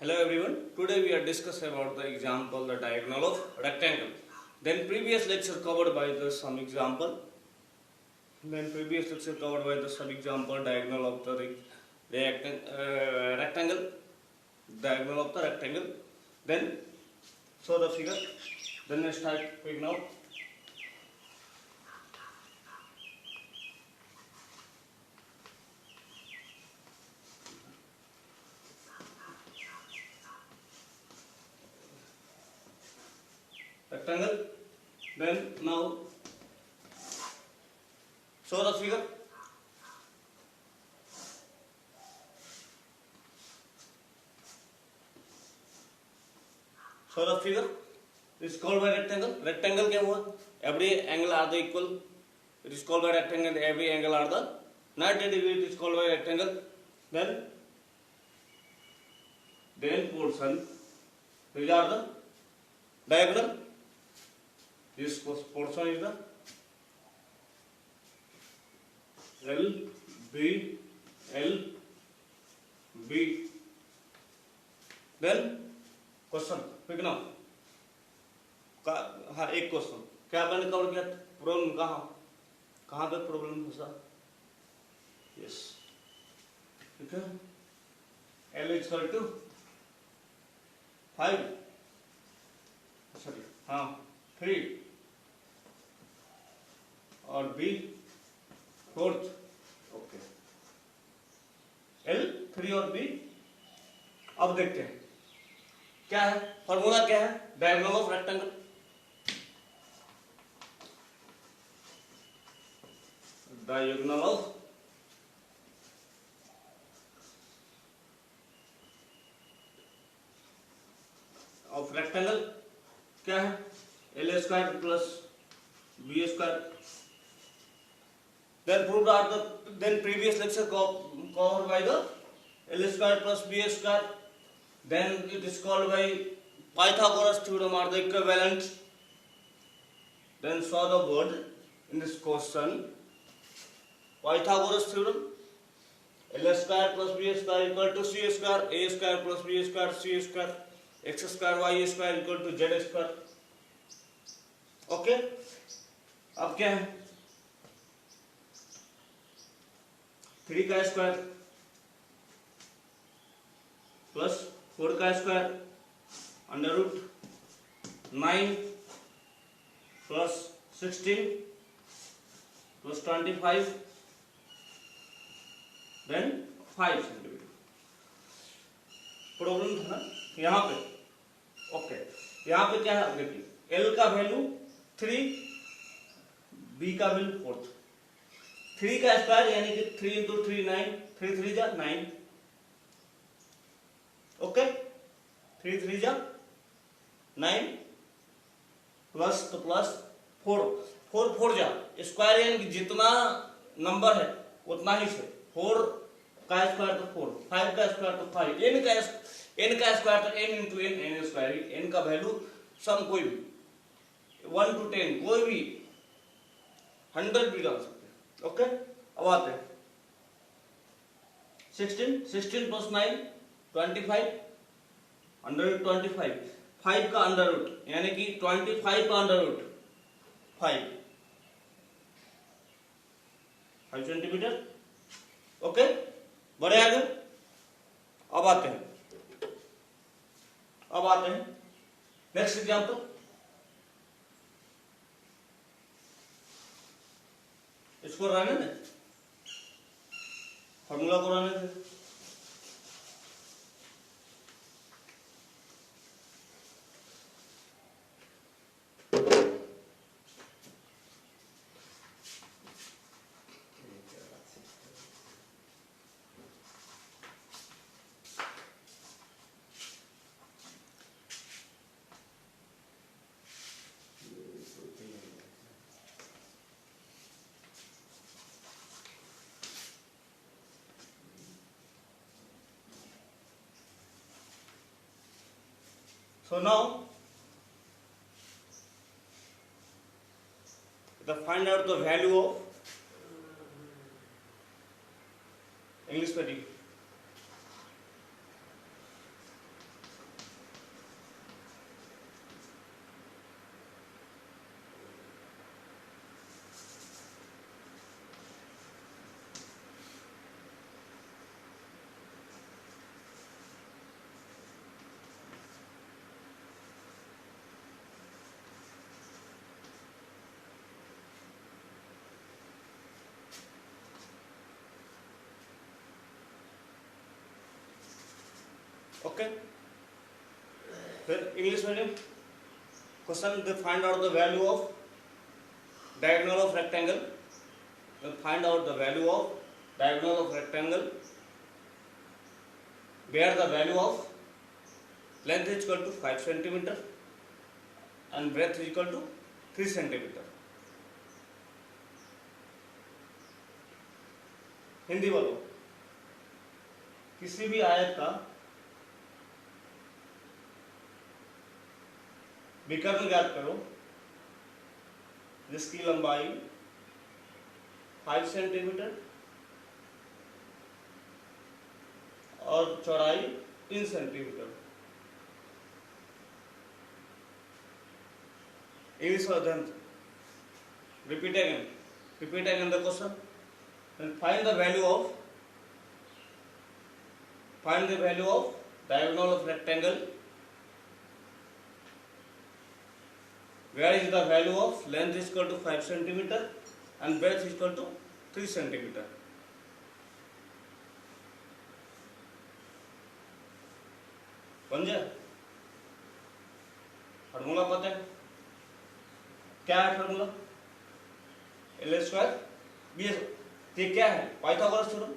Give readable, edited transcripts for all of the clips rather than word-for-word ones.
Hello everyone. Today we are discussing about the example the diagonal of rectangle. Then previous lecture covered by the some example. Diagonal of the rectangle. Diagonal of the rectangle. Then show the figure. Then we start figuring out. Rectangle. Then now show the figure. Show the figure. This is called by rectangle. Rectangle क्या हुआ? Every angle are the equal. It is called by rectangle. Every angle are the 90 degree. It is called by rectangle. Then portion. These are the diagonal. This portion is the L B. Then question pick now हाँ एक question क्या मैंने cover किया problem कहाँ पे problem फंसा yes ठीक है L इक्वल टू 5 सॉरी हाँ 3 और B 4th ओके L 3 और B अब देखते हैं क्या है फॉर्मूला क्या है diagonal of rectangle diagonal of rectangle क्या है L square plus B square then proved are the then previous lecture covered by the L square plus B square. Then it is called by Pythagoras theorem are the equivalent. Then saw the word in this question Pythagoras theorem L square plus B square equal to C square, A square plus B square, C square, X square Y square equal to Z square. Okay? अब क्या है 3 का square plus 4 का square under root 9 प्लस 16 प्लस 25 then 5 centimetre problem था ना यहाँ पे ओके यहाँ पे क्या है देखिए L का वैल्यू 3 B का वैल्यू 4 3 का स्क्वायर यानी कि 3 इंटू 3 9 3 3 जा 9 ओके 3 3 जा 9 प्लस तो प्लस 4 4 4 जा स्क्वायर यानी कि जितना नंबर है उतना ही से 4 का स्क्वायर तो 4 5 का स्क्वायर तो 5 n का स्क्वायर तो n into n square n का वैल्यू सम कोई भी 1 to 10 कोई भी 100 भी डाल सकते ओके अब आते हैं 16 प्लस 9 25 अंडर रूट 25 5 का अंडर रूट यानी कि 25 का अंडर रूट 5 सेंटीमीटर ओके बड़े आगे अब आते हैं नेक्स्ट एग्जांपल इसको रहने दे फॉर्मूला को रहने दे So now find out the value of English study. Okay, फिर इंग्लिश मीडियम क्वेश्चन, दे find out the value of diagonal of rectangle, find out the value of diagonal of rectangle where the value of length is equal to 5 centimeter and breadth is equal to 3 centimeter. Hindi बोलो, किसी भी आयत का विकर्ण ज्ञात करो जिसकी लंबाई 5 सेंटीमीटर और चौड़ाई 3 centimetre. English version, repeat again the question and find the value of diagonal of rectangle where is the value of length is equal to 5 centimeter and breadth is equal to 3 centimeter. बन जाए. Formula पता है क्या है? Formula L square B S. ये क्या है? Pythagoras theorem.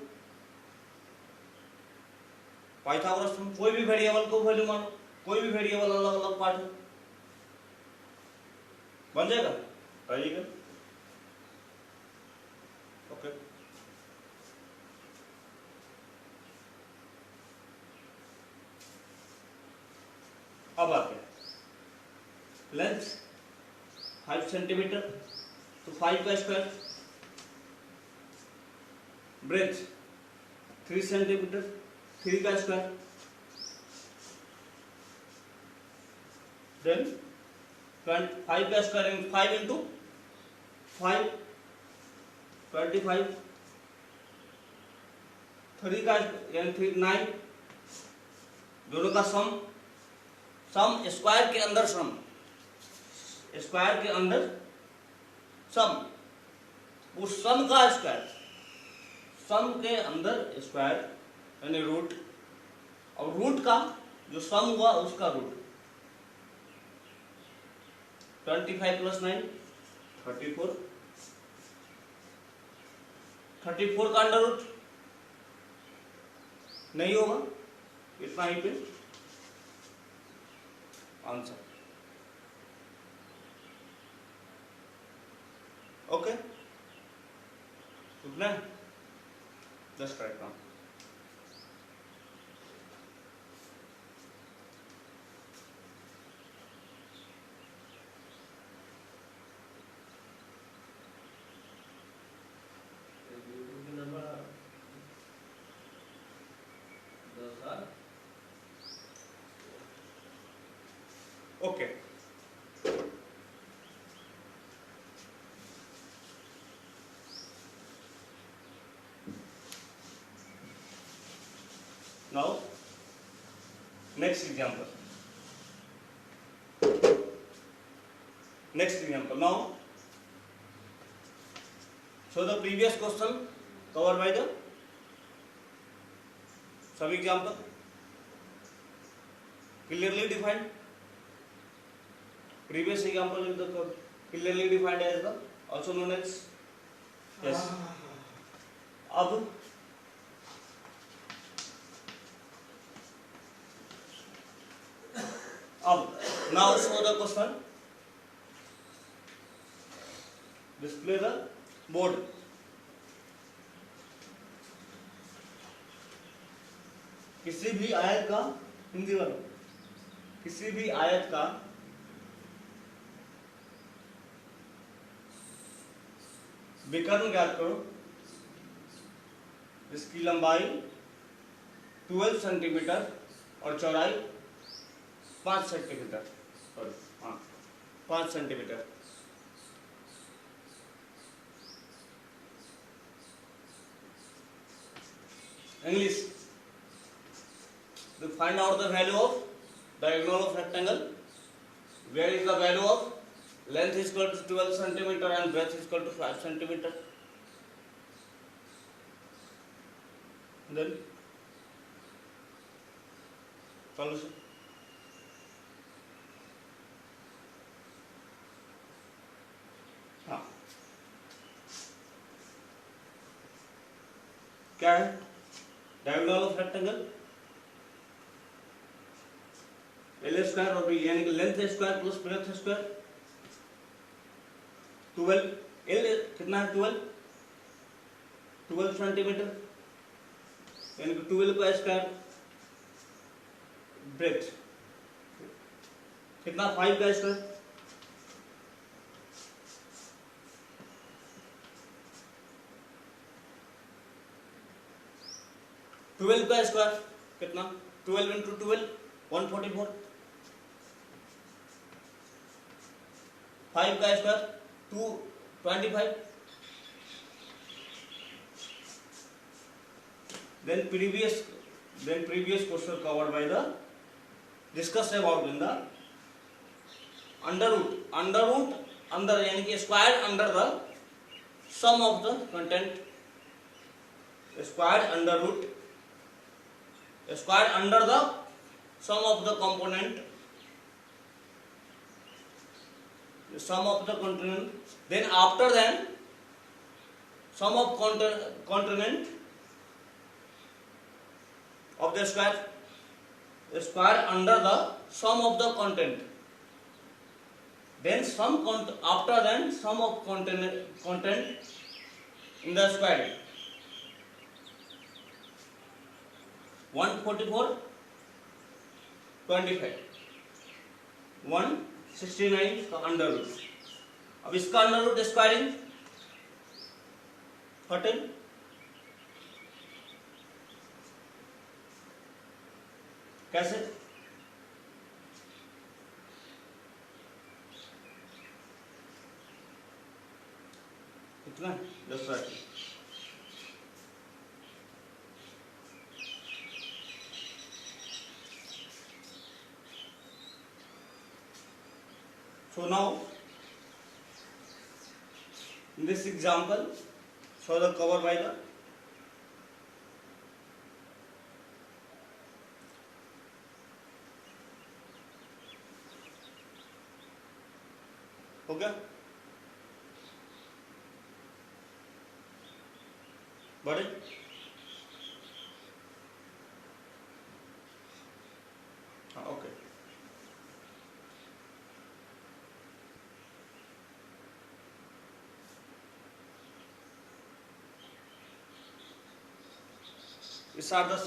Pythagoras theorem, कोई भी वेरिएबल को वैल्यू मानो, कोई भी वेरिएबल अलग अलग पार्ट है, बन जाएगा. आइएगा. ओके, अब आते हैं लेंथ 5 सेंटीमीटर, तो 5 का स्क्वायर, ब्रेथ 3 सेंटीमीटर, 3 का स्क्वायर, देन 5 का स्क्वायर 5 इंटू 5 25, 3 का यानी 3 9, दोनों का सम स्क्वायर के अंदर सम, स्क्वायर के अंदर सम, उस सम का स्क्वायर, सम के अंदर स्क्वायर यानी रूट, और रूट का जो सम हुआ उसका रूट. 25 प्लस 9 34, 34 का अंडर रूट नहीं होगा, इतना ही पे आंसर. ओके, उतना just right now. Okay, now next example. Now so the previous question covered by the sub example clearly defined. Previous example is the clearly defined as the also known as yes. अब now show the question, display the board. किसी भी आयत का, हिंदी वालों, किसी भी आयत का विकर्ण ज्ञात करो इसकी लंबाई 12 सेंटीमीटर और चौड़ाई 5 centimetre, sorry 5 centimetre. English, to find out the value of diagonal of rectangle where is the value of length is equal to 12 centimeter and breadth is equal to 5 centimeter. Then solution. हाँ, क्या है diagonal of rectangle L square और यानी कि length square plus breadth square 12 L कितना है 12 centimetre यानी कि 12 का स्क्वायर ब्रेड्थ कितना 5 का स्क्वायर 12 का स्क्वायर कितना 12 इंटू 12 144 5 का square 225 then previous question covered by the discussed about in the under root under यानी कि squared under the sum of the content squared under root squared under the sum of the component sum of the component then after then sum of component of the square under the sum of the content then after then sum of content in the square 144 25 169 का under root अब इसका under root squaring 13 कैसे कितना 10 So now in this example show the cover by the हो गया बड़े हाँ okay These are the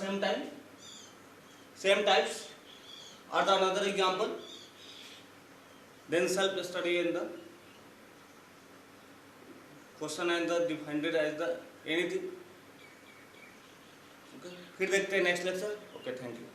same types are the another example then self study in the question and the defined as the anything okay फिर देखते हैं next lecture okay thank you